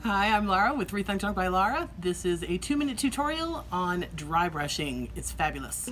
Hi, I'm Lara with Rethunk Junk by Lara. This is a 2-minute tutorial on dry brushing. It's fabulous.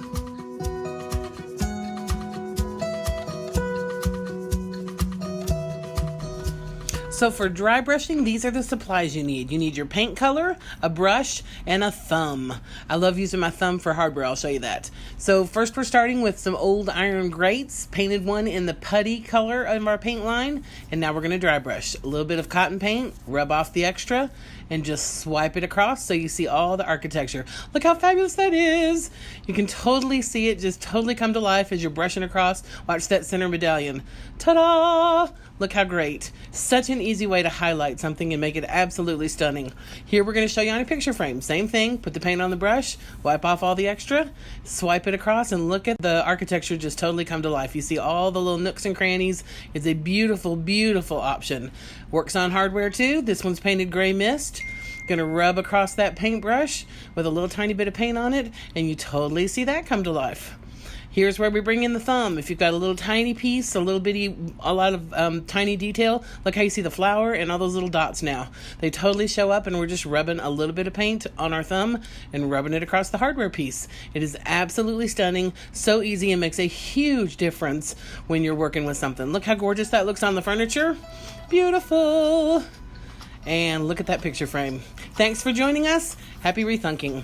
So for dry brushing, these are the supplies you need. You need your paint color, a brush, and a thumb. I love using my thumb for hardware. I'll show you that. So first we're starting with some old iron grates, painted one in the putty color of our paint line. And now we're gonna dry brush. A little bit of cotton paint, rub off the extra, and just swipe it across so you see all the architecture. Look how fabulous that is. You can totally see it just totally come to life as you're brushing across. Watch that center medallion. Ta-da! Look how great. Such an easy way to highlight something and make it absolutely stunning. Here we're going to show you on a picture frame. Same thing, put the paint on the brush, wipe off all the extra, swipe it across, and look at the architecture just totally come to life. You see all the little nooks and crannies. It's a beautiful, beautiful option. Works on hardware too. This one's painted gray mist. Gonna rub across that paintbrush with a little tiny bit of paint on it, and you totally see that come to life. Here's where we bring in the thumb. If you've got a little tiny piece, a lot of tiny detail, look how you see the flower and all those little dots now. They totally show up, and we're just rubbing a little bit of paint on our thumb and rubbing it across the hardware piece. It is absolutely stunning, so easy, and makes a huge difference when you're working with something. Look how gorgeous that looks on the furniture. Beautiful. And look at that picture frame. Thanks for joining us. Happy rethunking.